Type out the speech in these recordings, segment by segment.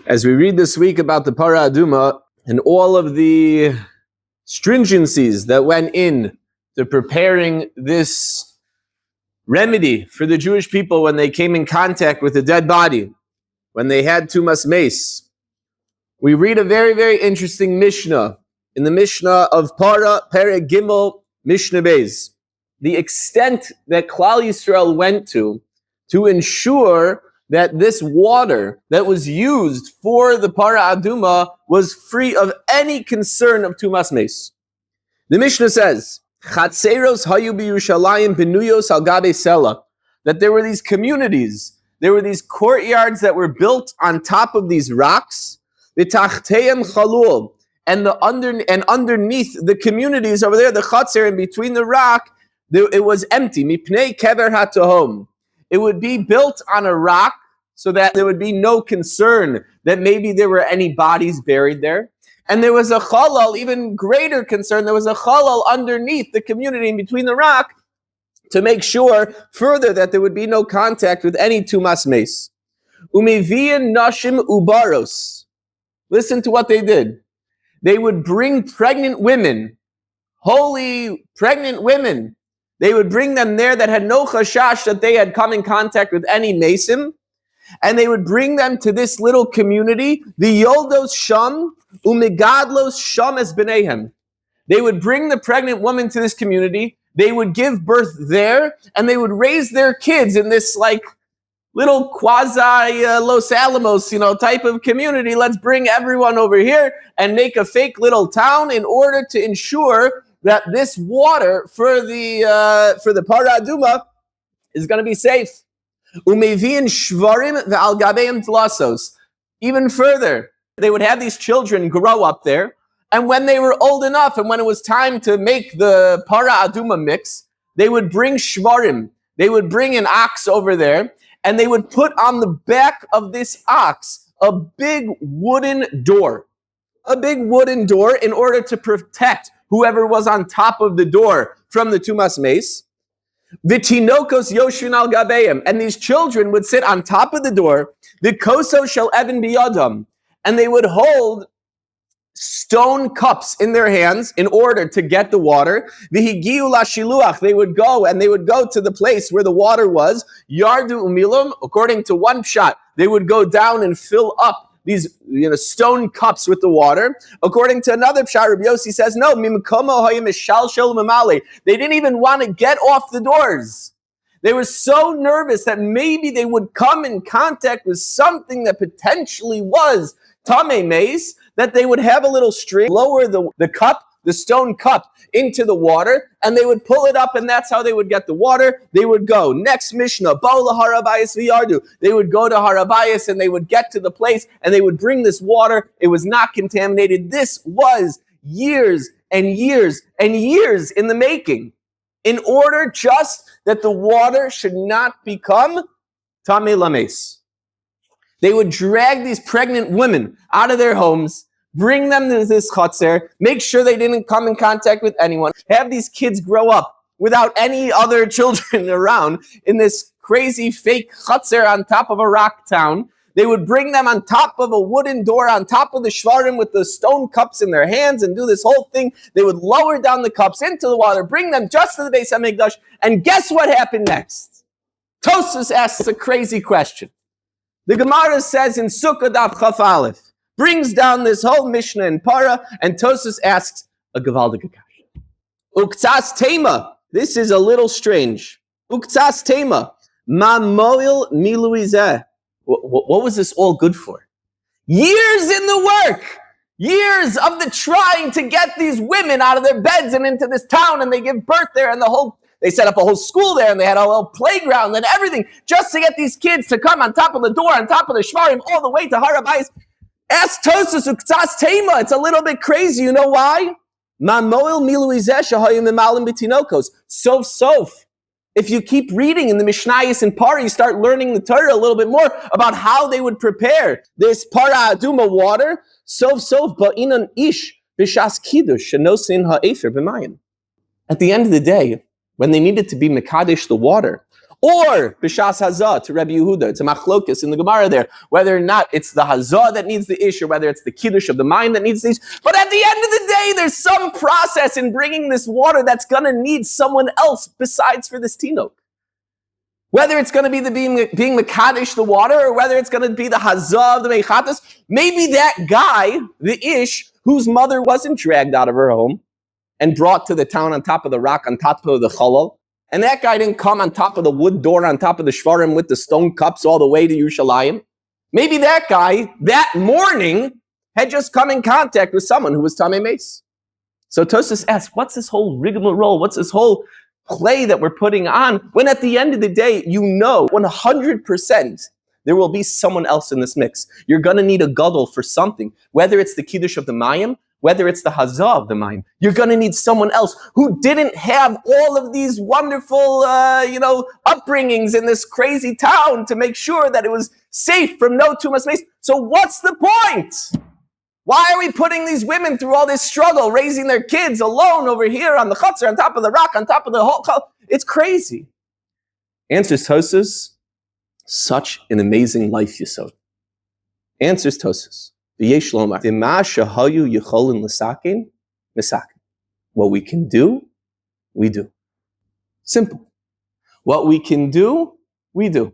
As we read this week about the Para Aduma and all of the stringencies that went in to preparing this remedy for the Jewish people when they came in contact with a dead body, when they had tumas mace, we read a very, very interesting Mishnah in the Mishnah of Para Perek Gimel Mishnah Beis. The extent that Klal Yisrael went to ensure that this water that was used for the Para Aduma was free of any concern of tumas mace. The Mishnah says, Chatzeros hayu b'Yerushalayim benuyos al gabe sela, that there were these communities, there were these courtyards that were built on top of these rocks, v'tachteihem chalul, and underneath the communities over there, the chatzer, in between the rock, it was empty. Mipnei kever hatohom. It would be built on a rock so that there would be no concern that maybe there were any bodies buried there. And there was a chalal, even greater concern, there was a chalal underneath the community in between the rock to make sure further that there would be no contact with any tumas mace. Umevian nashim ubaros. Listen to what they did. They would bring pregnant women, holy pregnant women. They would bring them there that had no chashash that they had come in contact with any mason, and they would bring them to this little community, the Yoldos Sham, Umigadlos Sham es B'neihem. They would bring the pregnant woman to this community, they would give birth there, and they would raise their kids in this like little quasi Los Alamos, type of community. Let's bring everyone over here and make a fake little town in order to ensure that this water for the Para Aduma is going to be safe. Umevian shvarim ve'al gabeim tlasos. Even further, they would have these children grow up there, and when they were old enough, and when it was time to make the Para Aduma mix, they would bring shvarim. They would bring an ox over there, and they would put on the back of this ox a big wooden door. A big wooden door in order to protect whoever was on top of the door from the tumas mace. Vitinokos yoshvin al gabeim, and these children would sit on top of the door. The koso shel evan biyadam, and they would hold stone cups in their hands in order to get the water. Vihigiu lashiluach, they would go to the place where the water was. Yardu umilum, according to one pshat, they would go down and fill up these stone cups with the water. According to another pshat, Rabbi Yossi says, no, they didn't even want to get off the doors. They were so nervous that maybe they would come in contact with something that potentially was tamei mace, that they would have a little string, lower the cup, the stone cup, into the water, and they would pull it up, and that's how they would get the water. They would go. Next Mishnah, Bo'la Harabayas v'yardu. They would go to Harabayas, and they would get to the place, and they would bring this water. It was not contaminated. This was years and years and years in the making, in order just that the water should not become tamei lames. They would drag these pregnant women out of their homes, bring them to this chatzer, make sure they didn't come in contact with anyone, have these kids grow up without any other children around in this crazy fake chatzer on top of a rock town. They would bring them on top of a wooden door, on top of the shvarim with the stone cups in their hands and do this whole thing. They would lower down the cups into the water, bring them just to the Beis HaMikdash, and guess what happened next? Tosfos asks a crazy question. The Gemara says in Sukkah Daf Chaf Aleph, brings down this whole Mishnah in Para, and Tosfos asks a Gevaldige kasha. Uktzas tema. This is a little strange. Uktzas tema. Ma moil miluizeh. What was this all good for? Years in the work. Years of the trying to get these women out of their beds and into this town, and they give birth there, and they set up a whole school there, and they had a whole playground and everything, just to get these kids to come on top of the door, on top of the shvarim, all the way to Harabayis. Ask Tosfos uktzas tema. It's a little bit crazy. You know why? Sof. If you keep reading in the Mishnayos and Para, you start learning the Torah a little bit more about how they would prepare this Para Aduma water. Sof ba'inan ish b'shas kiddush shenosin ha'efer b'mayim. At the end of the day, when they needed to be mekadesh the water, Or b'shas hazah to Rabbi Yehuda. It's a machlokus in the Gemara there, whether or not it's the hazah that needs the ish, or whether it's the kiddush of the mind that needs the ish. But at the end of the day, there's some process in bringing this water that's going to need someone else besides for this tinok. Whether it's going to be the being mekadosh the water, or whether it's going to be the hazah of the mechatas, maybe that guy, the ish, whose mother wasn't dragged out of her home and brought to the town on top of the rock, on top of the kollel, and that guy didn't come on top of the wood door, on top of the shvarim with the stone cups all the way to Yerushalayim. Maybe that guy, that morning, had just come in contact with someone who was Tamei Meis. So Tosfos asks, what's this whole rigmarole? What's this whole play that we're putting on? When at the end of the day, you know 100% there will be someone else in this mix. You're going to need a gadol for something, whether it's the kiddush of the mayim, whether it's the hazah of the mayim. You're going to need someone else who didn't have all of these wonderful, upbringings in this crazy town to make sure that it was safe from no tumas meis. So what's the point? Why are we putting these women through all this struggle, raising their kids alone over here on the chutzner, on top of the rock, on top of the whole? It's crazy. Answers Tosfos, such an amazing life yesod. Answers Tosfos. What we can do, we do. Simple. What we can do, we do.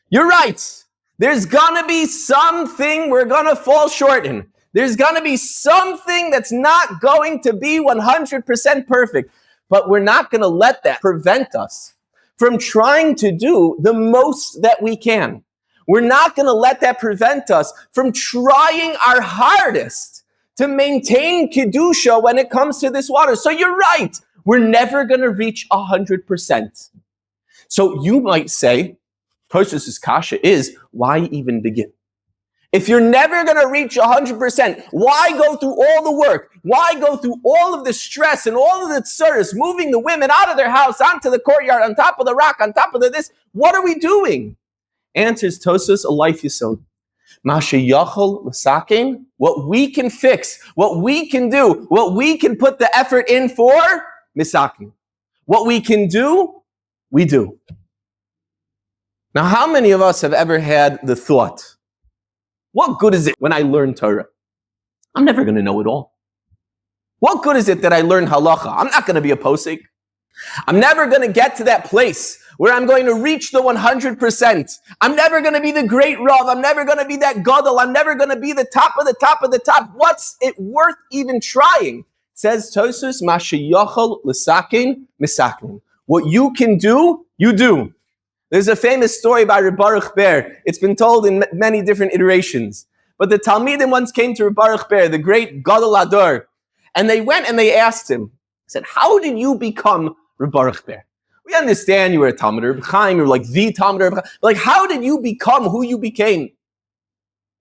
You're right. There's gonna be something we're gonna fall short in. There's gonna be something that's not going to be 100% perfect. But we're not gonna let that prevent us from trying to do the most that we can. We're not going to let that prevent us from trying our hardest to maintain Kedusha when it comes to this water. So you're right. We're never going to reach 100%. So you might say, Tosfos' kasha is, why even begin? If you're never going to reach 100%, why go through all the work? Why go through all of the stress and all of the tsuris, moving the women out of their house, onto the courtyard, on top of the rock, on top of the this? What are we doing? Answers Tosfos, a life yesod. Masha yachol l'sakin, what we can fix, what we can do, what we can put the effort in for, misakin. What we can do, we do. Now, how many of us have ever had the thought, what good is it when I learn Torah? I'm never going to know it all. What good is it that I learn halacha? I'm not going to be a posek. I'm never going to get to that place where I'm going to reach the 100%. I'm never going to be the great Rav. I'm never going to be that gadol. I'm never going to be the top of the top of the top. What's it worth even trying? Says Tosfos, Masha yachol l'sakin misakin. What you can do, you do. There's a famous story by Rabbi Baruch Ber. It's been told in many different iterations. But the Talmidim once came to Rabbi Baruch Ber, the great gadol ador, and they went and they asked him, said, how did you become Rabbi Baruch Ber? We understand you were a Talmud Reb Chaim, you were like the Talmud Reb Chaim. Like, how did you become who you became?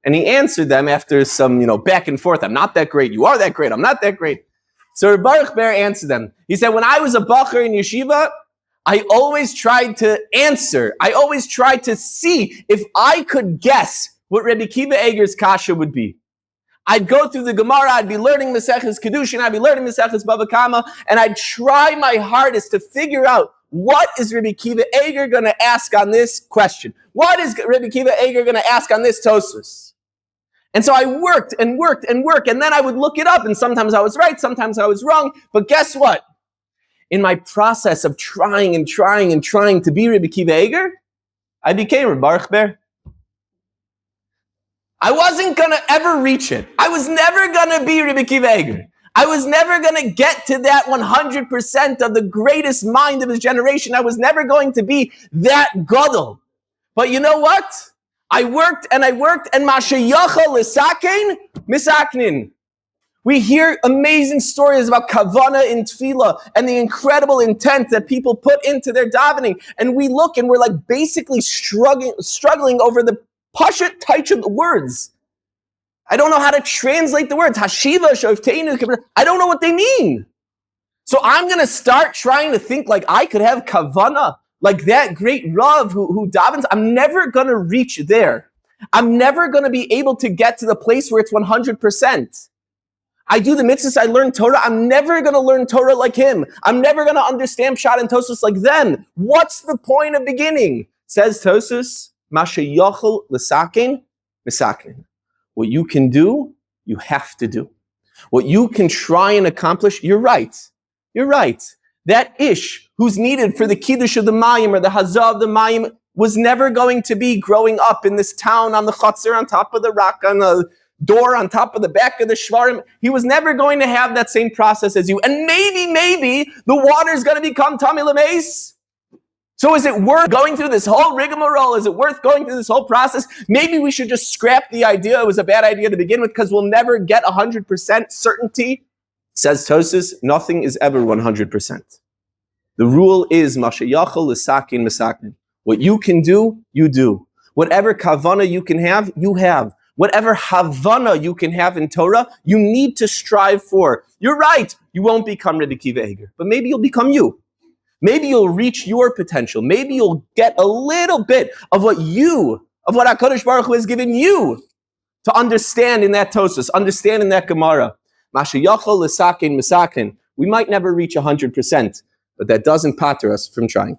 And he answered them after some, back and forth. I'm not that great. You are that great. I'm not that great. So Reb Baruch Ber answered them. He said, when I was a bacher in yeshiva, I always tried to answer. I always tried to see if I could guess what Rabbi Kiva Eger's kasha would be. I'd go through the Gemara, I'd be learning Maseches Kedushin, I'd be learning Maseches Bava Kama, and I'd try my hardest to figure out what is Rabbi Kiva Eger going to ask on this question? What is Rabbi Kiva Eger going to ask on this Tosfos? And so I worked, and then I would look it up, and sometimes I was right, sometimes I was wrong, but guess what? In my process of trying to be Rabbi Kiva Eger, I became Rabbi Baruch Ber. I wasn't going to ever reach it. I was never going to be Rabbi Kiva Eger. I was never going to get to that 100% of the greatest mind of his generation. I was never going to be that gadol. But you know what? I worked, and masha yachol l'sakein misaknin. We hear amazing stories about kavana in tefillah and the incredible intent that people put into their davening. And we look and we're like basically struggling over the pashut taich of the words. I don't know how to translate the words. Hashiva, Shovteinu, I don't know what they mean. So I'm going to start trying to think like I could have kavana, like that great Rav who davens. I'm never going to reach there. I'm never going to be able to get to the place where it's 100%. I do the mitzvahs, I learn Torah. I'm never going to learn Torah like him. I'm never going to understand Pshat and Tosfos like them. What's the point of beginning? Says Tosfos, Masha Yochel L'Sakin, Misakin. What you can do, you have to do. What you can try and accomplish, you're right. You're right. That ish who's needed for the kiddush of the mayim or the hazah of the mayim was never going to be growing up in this town on the chutzner, on top of the rock, on the door, on top of the back of the shvarim. He was never going to have that same process as you. And maybe the water is going to become Tami L'Meis. So is it worth going through this whole rigmarole? Is it worth going through this whole process? Maybe we should just scrap the idea it was a bad idea to begin with, because we'll never get 100% certainty. Says Tosfos, nothing is ever 100%. The rule is Masha Yachol L'Sakin Misakin. What you can do, you do. Whatever kavana you can have, you have. Whatever havana you can have in Torah, you need to strive for. You're right, you won't become Rebbe Akiva Eiger, but maybe you'll become you. Maybe you'll reach your potential. Maybe you'll get a little bit of what HaKadosh Baruch Hu has given you to understand in that Tosfos, understand in that Gemara. Masha Yachol L'Sakin Misakin. We might never reach 100%, but that doesn't pater us from trying.